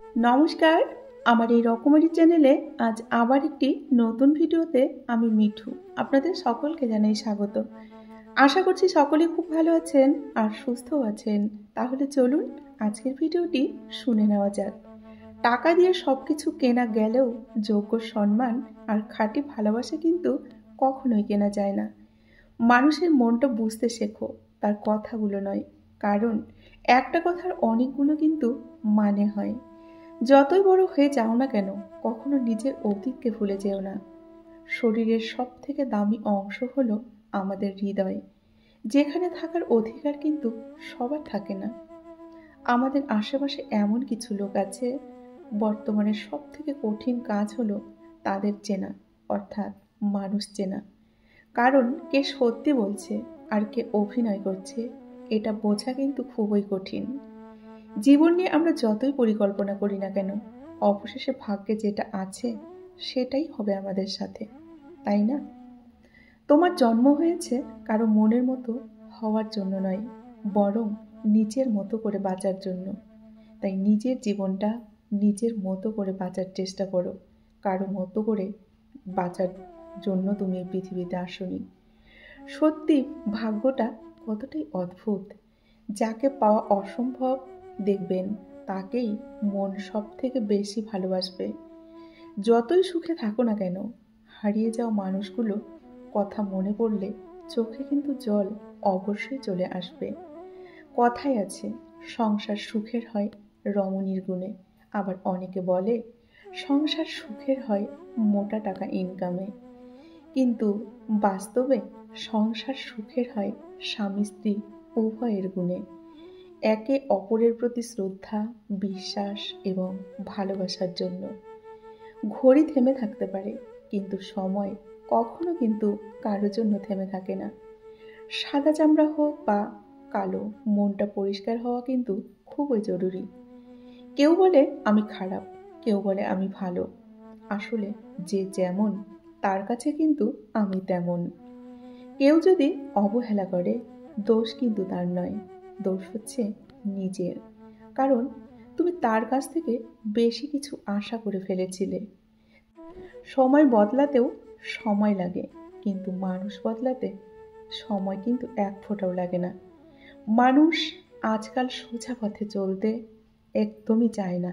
নমস্কার, আমার এই রকমারি চ্যানেলে আজ আবার একটি নতুন ভিডিওতে আমি মিঠু আপনাদের সকলকে জানাই স্বাগত। আশা করছি সকলেই খুব ভালো আছেন আর সুস্থও আছেন। তাহলে চলুন আজকের ভিডিওটি শুনে নেওয়া যাক। টাকা দিয়ে সব কিছু কেনা গেলেও যোগ্য সম্মান আর খাঁটি ভালোবাসা কিন্তু কখনোই কেনা যায় না। মানুষের মনটা বুঝতে শেখো, তার কথাগুলো নয়, কারণ একটা কথার অনেকগুলো কিন্তু মানে হয়। যতই বড় হয়ে যাও না কেন, কখনো নিজের অতীতকে ভুলে যেও না। শরীরের সব থেকে দামি অংশ হলো আমাদের হৃদয়, যেখানে থাকার অধিকার কিন্তু সবার থাকে না। আমাদের আশেপাশে এমন কিছু লোক আছে, বর্তমানে সব থেকে কঠিন কাজ হলো তাদের চেনা, অর্থাৎ মানুষ চেনা। কারণ কে সত্যি বলছে আর কে অভিনয় করছে, এটা বোঝা কিন্তু খুবই কঠিন। জীবন নিয়ে আমরা যতই পরিকল্পনা করি না কেন, অবশেষে ভাগ্যে যেটা আছে সেটাই হবে আমাদের সাথে, তাই না? তোমার জন্ম হয়েছে কারো মনের মতো হওয়ার জন্য নয়, বরং নিজের মতো করে বাঁচার জন্য। তাই নিজের জীবনটা নিজের মতো করে বাঁচার চেষ্টা করো। কারো মতো করে বাঁচার জন্য তুমি এই পৃথিবীতে আসোনি। সত্যি ভাগ্যটা কতটাই অদ্ভুত। যাকে পাওয়া অসম্ভব দেখবেন, তাকেই মন সব থেকে বেশি ভালোবাসবে। যতই সুখে থাকো না কেন, হারিয়ে যাওয়া মানুষগুলো কথা মনে পড়লে চোখে কিন্তু জল অবশ্যই চলে আসবে। কথায় আছে, সংসার সুখের হয় রমণীর গুণে। আবার অনেকে বলে সংসার সুখের হয় মোটা টাকা ইনকামে। কিন্তু বাস্তবে সংসার সুখের হয় স্বামী স্ত্রী উভয়ের গুণে। একে অপরের প্রতি শ্রদ্ধা, বিশ্বাস এবং ভালোবাসার জন্য। ঘড়ি থেমে থাকতে পারে, কিন্তু সময় কখনো কিন্তু কারোর জন্য থেমে থাকে না। সাদা চামড়া হোক বা কালো, মনটা পরিষ্কার হওয়া কিন্তু খুবই জরুরি। কেউ বলে আমি খারাপ, কেউ বলে আমি ভালো। আসলে যে যেমন, তার কাছে কিন্তু আমি তেমন। কেউ যদি অবহেলা করে, দোষ কিন্তু তার নয়, দোষ হচ্ছে নিজের। কারণ তুমি তার কাছ থেকে বেশি কিছু আশা করে ফেলেছিলে। সময় বদলাতেও সময় লাগে, কিন্তু মানুষ বদলাতে সময় কিন্তু এক ফোঁটাও লাগে না। মানুষ আজকাল সোজা পথে চলতে একদমই চায় না,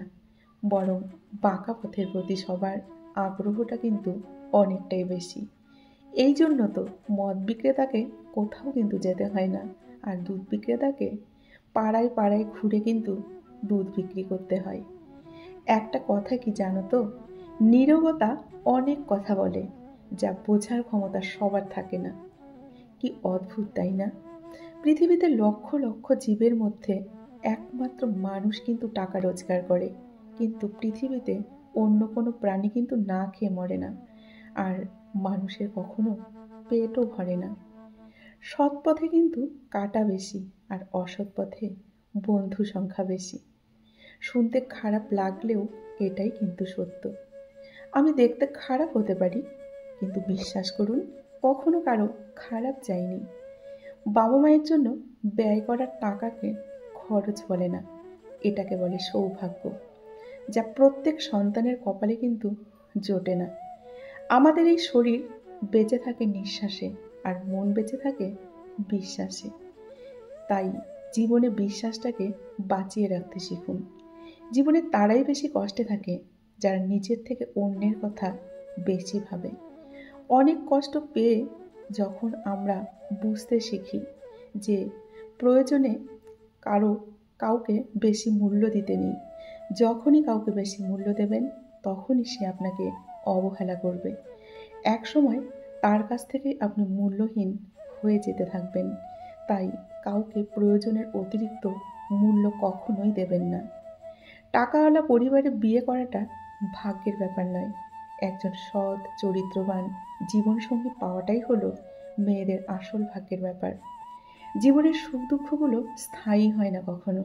বরং বাঁকা পথের প্রতি সবার আগ্রহটা কিন্তু অনেকটাই বেশি। এই জন্য তো মদ বিক্রেতাকে কোথাও কিন্তু যেতে হয় না, আর দুধ বিক্রেতাকে পাড়ায় পাড়ায় ঘুরে কিন্তু দুধ বিক্রি করতে হয়। একটা কথা কি জানো তো, নীরবতা অনেক কথা বলে, যা বোঝার ক্ষমতা সবার থাকে না। কি অদ্ভুত, তাই না? পৃথিবীতে লক্ষ লক্ষ জীবের মধ্যে একমাত্র মানুষ কিন্তু টাকা রোজগার করে, কিন্তু পৃথিবীতে অন্য কোনো প্রাণী কিন্তু না খেয়ে মরে না। আর মানুষের কখনো পেটও ভরে না। সৎ পথে কিন্তু কাঁটা বেশি, আর অসৎ পথে বন্ধু সংখ্যা বেশি। শুনতে খারাপ লাগলেও এটাই কিন্তু সত্য। আমি দেখতে খারাপ হতে পারি, কিন্তু বিশ্বাস করুন, কখনো কারো খারাপ চাইনি। বাবা মায়ের জন্য ব্যয় করার টাকাকে খরচ বলে না, এটাকে বলে সৌভাগ্য, যা প্রত্যেক সন্তানের কপালে কিন্তু জোটে না। আমাদের এই শরীর বেঁচে থাকে নিঃশ্বাসে, আর মন বেঁচে থাকে বিশ্বাসে। তাই জীবনে বিশ্বাসটাকে বাঁচিয়ে রাখতে শিখুন। জীবনে তারাই বেশি কষ্টে থাকে যারা নিজের থেকে অন্যের কথা বেশি ভাবে। অনেক কষ্ট পেয়ে যখন আমরা বুঝতে শিখি যে প্রয়োজনে কারো কাউকে বেশি মূল্য দিতে নেই, যখনই কাউকে বেশি মূল্য দেবেন তখনই সে আপনাকে অবহেলা করবে। একসময় তার কাছ থেকে আপনি মূল্যহীন হয়ে যেতে থাকবেন। তাই কাউকে প্রয়োজনের অতিরিক্ত মূল্য কখনোই দেবেন না। টাকাওয়ালা পরিবারে বিয়ে করাটা ভাগ্যের ব্যাপার নয়, একজন সৎ চরিত্রবান জীবনসঙ্গী পাওয়াটাই হলো মেয়েদের আসল ভাগ্যের ব্যাপার। জীবনের সুখ দুঃখগুলো স্থায়ী হয় না কখনো।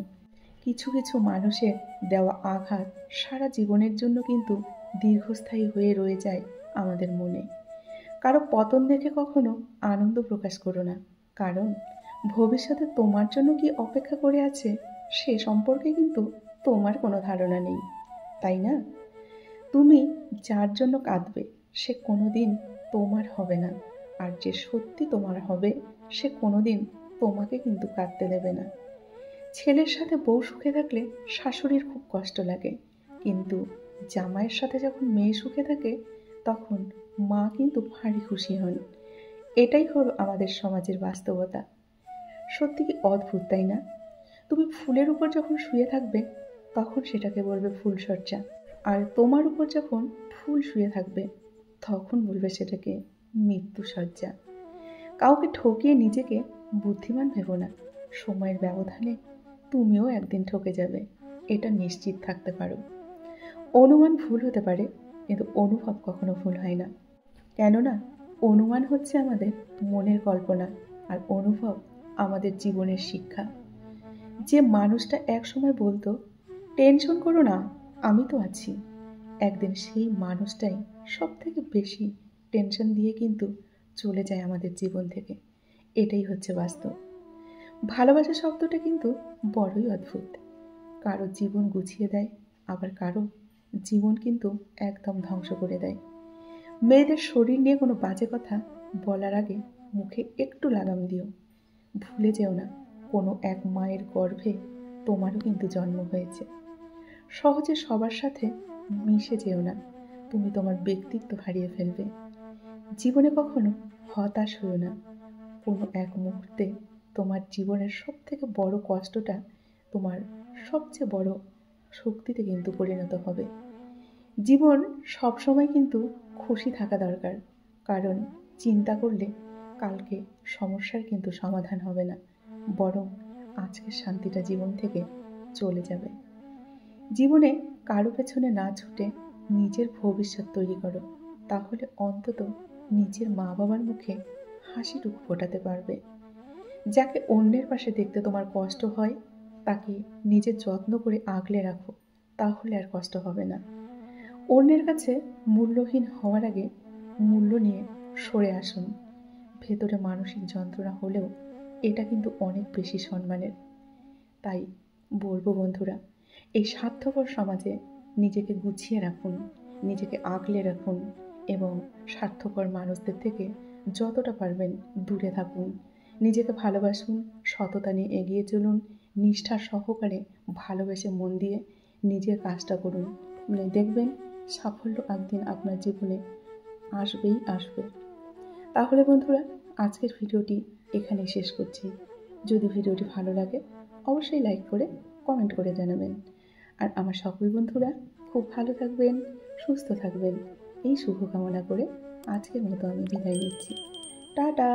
কিছু কিছু মানুষের দেওয়া আঘাত সারা জীবনের জন্য কিন্তু দীর্ঘস্থায়ী হয়ে রয়ে যায় আমাদের মনে। কারো পতন দেখে কখনো আনন্দ প্রকাশ করো না, কারণ ভবিষ্যতে তোমার জন্য কি অপেক্ষা করে আছে সে সম্পর্কে কিন্তু তোমার কোনো ধারণা নেই। তাই না? তুমি যার জন্য কাঁদবে সে কোনোদিন তোমার হবে না, আর যে সত্যি তোমার হবে সে কোনোদিন তোমাকে কিন্তু কাঁদতে দেবে না। ছেলের সাথে বউ সুখে থাকলে শাশুড়ির খুব কষ্ট লাগে, কিন্তু জামাইয়ের সাথে যখন মেয়ে সুখে থাকে তখন মা কিন্তু ভারী খুশি হন। এটাই হলো আমাদের সমাজের বাস্তবতা। সত্যি কি অদ্ভুত, তাই না? তুমি ফুলের উপর যখন শুয়ে থাকবে তখন সেটাকে বলবে ফুলশয্যা, আর তোমার উপর যখন ফুল শুয়ে থাকবে তখন বলবে সেটাকে মৃত্যুশয্যা। কাউকে ঠকিয়ে নিজেকে বুদ্ধিমান ভেবো না, সময়ের ব্যবধানে তুমিও একদিন ঠকে যাবে, এটা নিশ্চিত থাকতে পারো। অনুমান ভুল হতে পারে, কিন্তু অনুভব কখনো ভুল হয় না। কেননা অনুমান হচ্ছে আমাদের মনের কল্পনা, আর অনুভব আমাদের জীবনের শিক্ষা। যে মানুষটা একসময় বলতো টেনশন করো না, আমি তো আছি, একদিন সেই মানুষটাই সব থেকে বেশি টেনশন দিয়ে কিন্তু চলে যায় আমাদের জীবন থেকে। এটাই হচ্ছে বাস্তব। ভালোবাসা শব্দটা কিন্তু বড়ই অদ্ভুত। কারো জীবন গুছিয়ে দেয়, আবার কারো জীবন কিন্তু একদম ধ্বংস করে দেয়। মেয়েদের শরীর নিয়ে কোনো বাজে কথা বলার আগে মুখে একটু লাগাম দিও। ভুলে যেও না কোনো এক মায়ের গর্ভে তোমারও কিন্তু জন্ম হয়েছে। সহজে সবার সাথে মিশে যেও না, তুমি তোমার ব্যক্তিত্ব হারিয়ে ফেলবে। জীবনে কখনো হতাশ হও না, কোনো এক মুহূর্তে তোমার জীবনের সব থেকে বড় কষ্টটা তোমার সবচেয়ে বড় শক্তিতে কিন্তু পরিণত হবে। জীবন সবসময় কিন্তু খুশি থাকা দরকার, কারণ চিন্তা করলে কালকে সমস্যার কিন্তু সমাধান হবে না, বরং আজকের শান্তিটা জীবন থেকে চলে যাবে। জীবনে কারো পেছনে না ছুটে নিজের ভবিষ্যৎ তৈরি করো, তাহলে অন্তত নিজের মা বাবার মুখে হাসিটুকু ফোটাতে পারবে। যাকে অন্যের পাশে দেখতে তোমার কষ্ট হয় তাকে নিজের যত্ন করে আগলে রাখো, তাহলে আর কষ্ট হবে না। অন্যের কাছে মূল্যহীন হওয়ার আগে মূল্য নিয়ে সরে আসুন। ভেতরে মানসিক যন্ত্রণা হলেও এটা কিন্তু অনেক বেশি সম্মানের। তাই বলবো বন্ধুরা, এই স্বার্থপর সমাজে নিজেকে গুছিয়ে রাখুন, নিজেকে আগলে রাখুন এবং স্বার্থপর মানুষদের থেকে যতটা পারবেন দূরে থাকুন। নিজেকে ভালোবাসুন, সততা নিয়ে এগিয়ে চলুন, নিষ্ঠার সহকারে ভালোবেসে মন দিয়ে নিজের কাজটা করুন। দেখবেন সাফল্য একদিন আপনার জীবনে আসবেই আসবে। তাহলে বন্ধুরা, আজকের ভিডিওটি এখানেই শেষ করছি। যদি ভিডিওটি ভালো লাগে অবশ্যই লাইক করে কমেন্ট করে জানাবেন। আর আমার সকল বন্ধুরা খুব ভালো থাকবেন, সুস্থ থাকবেন, এই শুভকামনা করে আজকের মতো আমি বিদায় নিচ্ছি। টাটা।